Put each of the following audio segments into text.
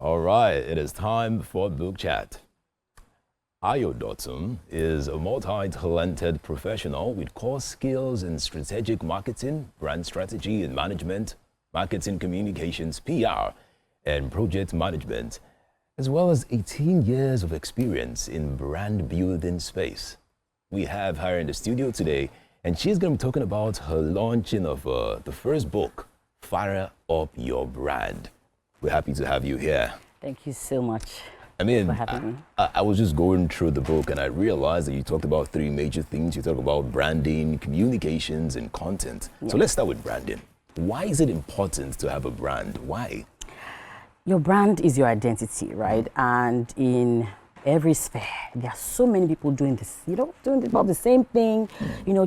All right, it is time for Book Chat. Ayodotun is a multi-talented professional with core skills in strategic marketing, brand strategy and management, marketing communications, PR, and project management, as well as 18 years of experience in brand building space. We have her in the studio today, and she's going to be talking about her launching of the first book, Fire Up Your Brand. We're happy to have you here. Thank you so much. I mean, for having me. I was just going through the book and I realized that you talked about three major things. You talk about branding, communications, and content. Yeah. So let's start with branding. Why is it important to have a brand? Why? Your brand is your identity, right? And in every sphere, there are so many people doing this, doing about the same thing,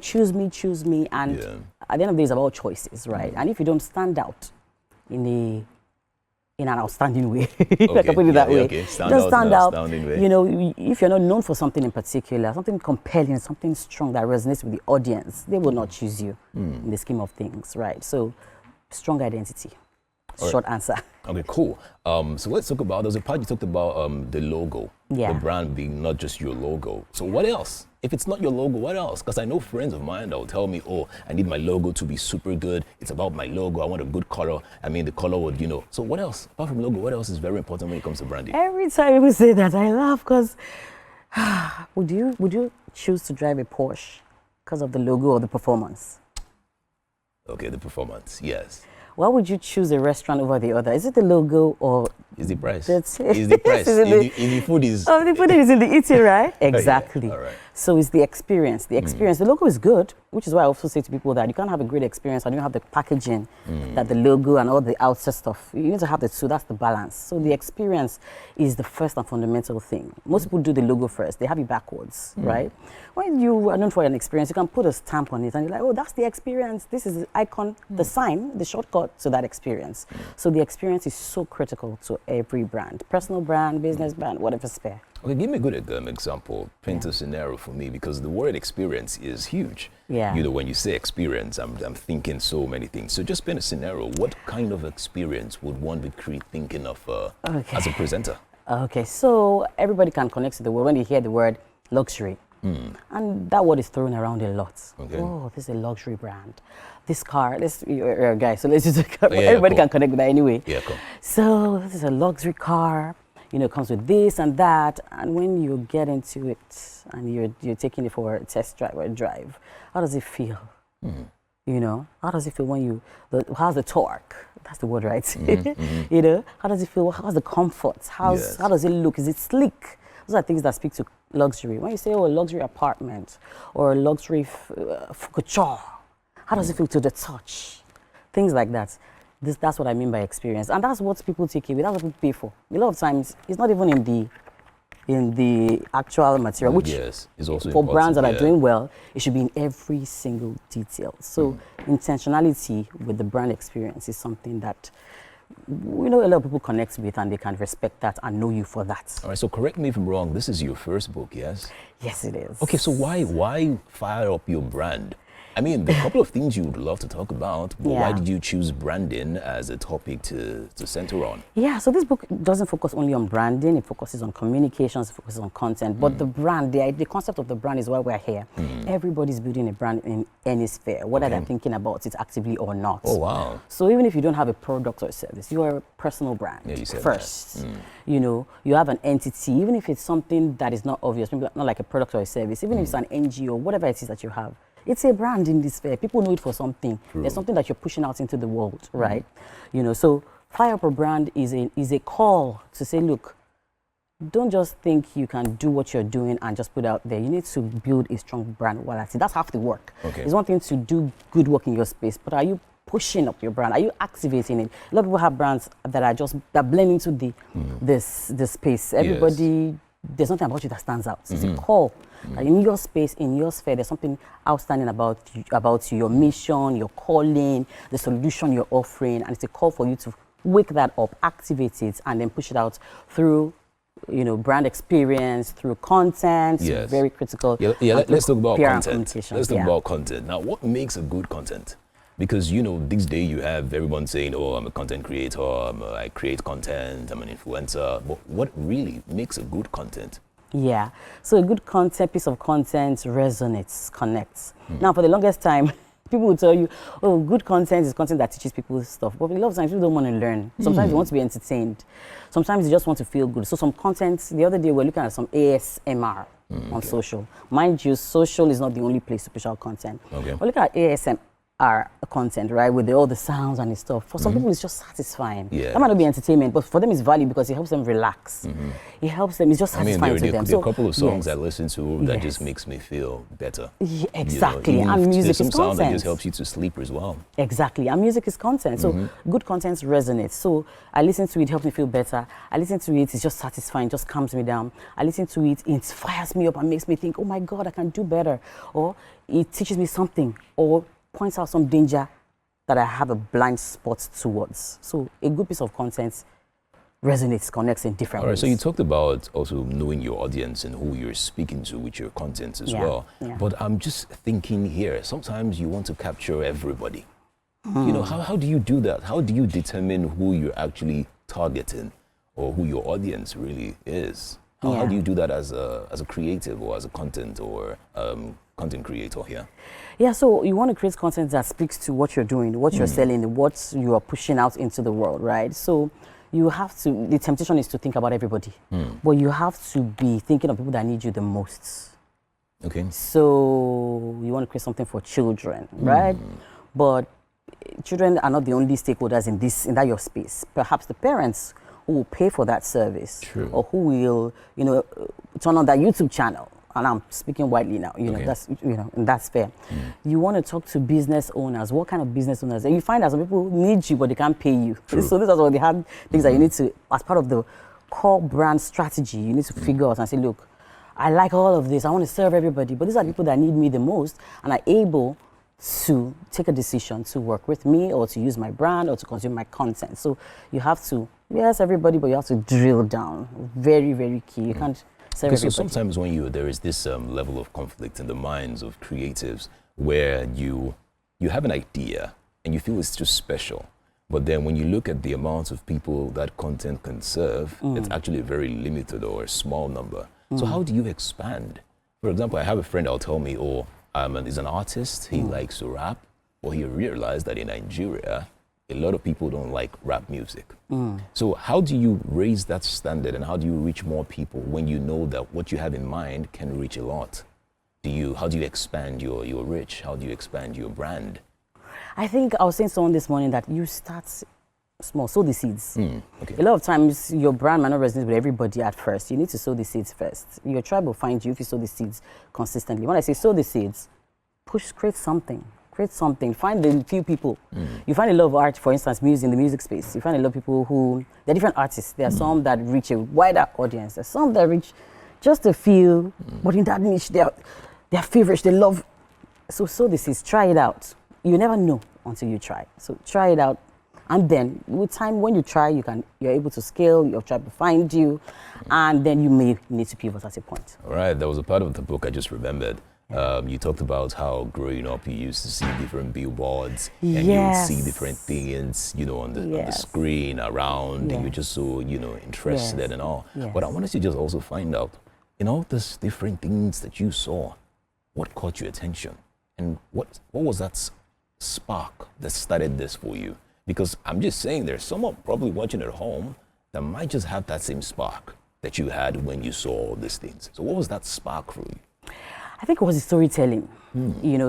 choose me. And at the end of the day, it's about choices, right? And if you don't stand out in an outstanding way, I can put it that way. Okay. Stand out. Way. If you're not known for something in particular, something compelling, something strong that resonates with the audience, they will not choose you in the scheme of things, right? So, strong identity. Short answer. Okay, cool. So let's talk about, there's a part you talked about the logo, the brand being not just your logo. So what else? If it's not your logo, what else? Because I know friends of mine that will tell me, oh, I need my logo to be super good. It's about my logo. I want a good color. I mean, the color would, So what else? Apart from logo, what else is very important when it comes to branding? Every time people say that, I laugh because would you choose to drive a Porsche because of the logo or the performance? Okay, the performance, yes. Why would you choose a restaurant over the other? Is it the logo or is the price? That's it. Is the price? If the food is... Oh, the food is in the eating, right? Exactly. Yeah. All right. So it's the experience. The experience. The logo is good, which is why I also say to people that you can't have a great experience and you have the packaging, that the logo and all the outside stuff. You need to have the two. That's the balance. So the experience is the first and fundamental thing. Most people do the logo first. They have it backwards, right? When you are known for an experience, you can put a stamp on it and you're like, oh, that's the experience. This is the icon, the sign, the shortcut to that experience. So the experience is so critical to every brand, personal brand, business brand, whatever sphere. Okay, give me a good example. Paint a scenario for me, because the word experience is huge. Yeah. When you say experience, I'm thinking so many things. So just paint a scenario. What kind of experience would one be thinking of as a presenter? Okay, so everybody can connect to the word when you hear the word luxury. And that word is thrown around a lot. Okay. Oh, this is a luxury brand. This car, guys, so let's just, everybody can connect with that anyway. Yeah, cool. So this is a luxury car, it comes with this and that. And when you get into it and you're taking it for a test drive or a drive, how does it feel? How does it feel when how's the torque? That's the word, right? How does it feel? How's the comfort? How does it look? Is it sleek? Those are things that speak to luxury. When you say, oh, a luxury apartment or a luxury couture, how does it feel to the touch? Things like that. That's what I mean by experience. And that's what people take away. That's what people pay for. A lot of times, it's not even in the actual material, which is also for brands that are doing well, it should be in every single detail. So intentionality with the brand experience is something that a lot of people connect with and they can respect that and know you for that. All right, so correct me if I'm wrong. This is your first book, yes? Yes, it is. Okay, so why fire up your brand? I mean, there are a couple of things you would love to talk about, but why did you choose branding as a topic to center on? Yeah, so this book doesn't focus only on branding. It focuses on communications, it focuses on content. But the brand, the concept of the brand is why we're here. Everybody's building a brand in any sphere, whether they're thinking about it actively or not. Oh, wow. So even if you don't have a product or a service, you are a personal brand you said first. You have an entity, even if it's something that is not obvious, maybe not like a product or a service, even if it's an NGO, whatever it is that you have. It's a brand in this sphere. People know it for something. True. There's something that you're pushing out into the world, right? So Fire Up a Brand is a call to say, look, don't just think you can do what you're doing and just put it out there. You need to build a strong brand quality. That's half the work. Okay. It's one thing to do good work in your space, but are you pushing up your brand? Are you activating it? A lot of people have brands that blend into the space. Everybody, there's nothing about you that stands out. It's a call. In your space, in your sphere, there's something outstanding about you, your mission, your calling, the solution you're offering, and it's a call for you to wake that up, activate it, and then push it out through, brand experience, through content. Yes. Very critical. Let's talk about PR content. Let's talk about content. Now, what makes a good content? Because, you know, these days you have everyone saying, oh, I'm a content creator, I create content, I'm an influencer. But what really makes a good content? Yeah. So a good content, piece of content resonates, connects. Now, for the longest time, people will tell you, oh, good content is content that teaches people stuff. But a lot of times people don't want to learn. Sometimes they want to be entertained. Sometimes they just want to feel good. So some content, the other day we're looking at some ASMR on social. Mind you, social is not the only place to push out content. Okay. We're looking at ASMR content, right, with all the sounds and the stuff. For some people, it's just satisfying. Yeah. That might not be entertainment, but for them, it's value because it helps them relax. It helps them. It's just satisfying to them. There are a couple of songs yes. I listen to that just makes me feel better. Yeah, exactly. You know, And music there's is some sound content. that just helps you to sleep as well. Exactly. And music is content. So good content resonates. So I listen to it, helps me feel better. I listen to it, it's just satisfying, just calms me down. I listen to it, it fires me up and makes me think, oh my God, I can do better. Or it teaches me something or points out some danger that I have a blind spot towards. So a good piece of content resonates, connects in different All right, ways. so you talked about also knowing your audience and who you're speaking to with your content as well. Yeah. But I'm just thinking here, sometimes you want to capture everybody. You know, how do you do that? How do you determine who you're actually targeting or who your audience really is? How do you do that as a creative or as a content or content creator here? Yeah, so you want to create content that speaks to what you're doing, what you're selling, what you are pushing out into the world, right? So you have to, the temptation is to think about everybody, but you have to be thinking of people that need you the most. Okay. So you want to create something for children, right? But children are not the only stakeholders in that your space. Perhaps the parents who will pay for that service, True. or who will, turn on that YouTube channel. And I'm speaking widely now, Okay. and that's fair. You want to talk to business owners. What kind of business owners? And you find that some people need you, but they can't pay you. True. So these are all the hard things that you need to, as part of the core brand strategy, you need to figure out and say, look, I like all of this. I want to serve everybody, but these are people that need me the most and are able to take a decision to work with me or to use my brand or to consume my content. So you have to, yes, everybody, but you have to drill down. Very, very key. You can't serve Because everybody. so sometimes when there is this level of conflict in the minds of creatives where you have an idea and you feel it's just special, but then when you look at the amount of people that content can serve, it's actually a very limited or a small number. So how do you expand? For example, I have a friend that'll tell me, oh, he's an artist, he likes to rap, but he realized that in Nigeria, a lot of people don't like rap music. So how do you raise that standard and how do you reach more people when you know that what you have in mind can reach a lot? How do you expand your reach? How do you expand your brand? I think I was saying to someone this morning that you start small, sow the seeds. Okay. A lot of times your brand might not resonate with everybody at first. You need to sow the seeds first. Your tribe will find you if you sow the seeds consistently. When I say sow the seeds, create something. Create something. Find the few people. You find a lot of art, for instance, music in the music space. You find a lot of people there are different artists. There are some that reach a wider audience. There are some that reach just a few, but in that niche, they're favorites. They love. So sow the seeds. Try it out. You never know until you try. So try it out. And then with time, when you try, you're able to scale, your tribe will find you, and then you may need to pivot at a point. All right, that was a part of the book I just remembered. You talked about how growing up you used to see different billboards and you would see different things, on the screen around, and you're just so, interested and all. But I wanted to just also find out, in all these different things that you saw, what caught your attention? And what was that spark that started this for you? Because I'm just saying there's someone probably watching at home that might just have that same spark that you had when you saw all these things. So what was that spark for you? I think it was the storytelling.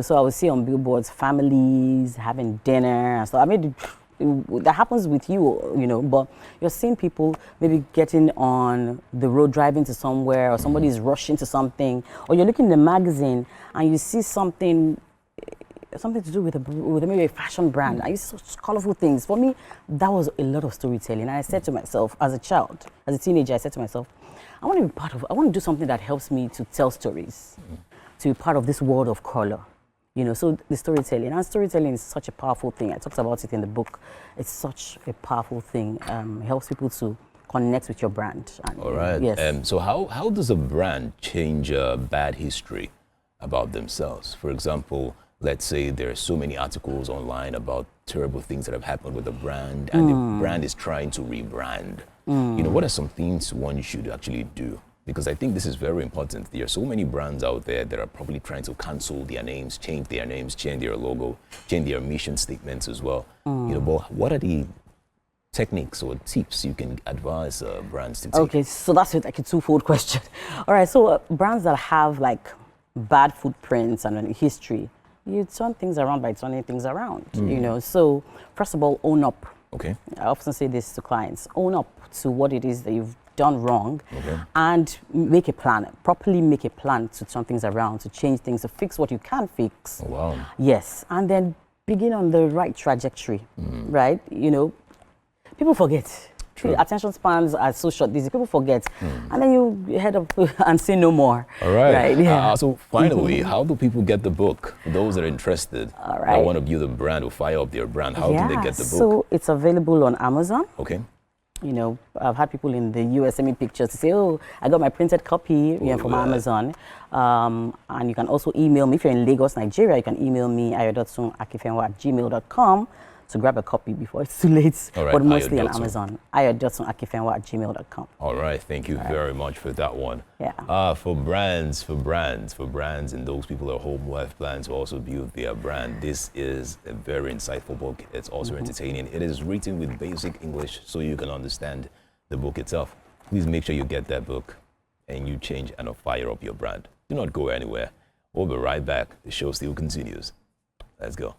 So I would see on billboards, families having dinner and stuff. I mean, that happens with you, but you're seeing people maybe getting on the road, driving to somewhere, or somebody is rushing to something, or you're looking in the magazine and you see something to do with maybe a fashion brand. I used to such colorful things. For me, that was a lot of storytelling. And I said to myself, as a child, as a teenager, I said to myself, I want to do something that helps me to tell stories, to be part of this world of color. So the storytelling. And storytelling is such a powerful thing. I talked about it in the book. It's such a powerful thing. It helps people to connect with your brand. And, all right. Yes. So how does a brand change bad history about themselves? For example, let's say there are so many articles online about terrible things that have happened with the brand, and the brand is trying to rebrand. You know, what are some things one should actually do? Because I think this is very important. There are so many brands out there that are probably trying to cancel their names, change their logo, change their mission statements as well. You know, but what are the techniques or tips you can advise brands to take? Okay, so that's like a twofold question. All right, so brands that have like bad footprints and a history, you turn things around by turning things around, you know. So first of all, own up. Okay. I often say this to clients: own up to what it is that you've done wrong, and make a plan. Properly make a plan to turn things around, to change things, to fix what you can fix. Oh, wow. Yes, and then begin on the right trajectory. Right? You know, people forget. True. The attention spans are so short these days. People forget, and then you head up and say no more. All right. Right. Yeah. So finally, how do people get the book? For those that are interested, All that right. want to build a brand or fire up their brand, how do they get the book? So it's available on Amazon. Okay. You know, I've had people in the US send me pictures to say, oh, I got my printed copy from Amazon. And you can also email me. If you're in Lagos, Nigeria, you can email me, ayodotunakifenwa@gmail.com, to grab a copy before it's too late. All right, but mostly on Ayodotun. Amazon, ayodotunakifenwa@gmail.com. All right. Thank you very much for that one. Yeah. For brands, and those people at home who have plans to also build their brand, this is a very insightful book. It's also entertaining. It is written with basic English so you can understand the book itself. Please make sure you get that book and you change and fire up your brand. Do not go anywhere. We'll be right back. The show still continues. Let's go.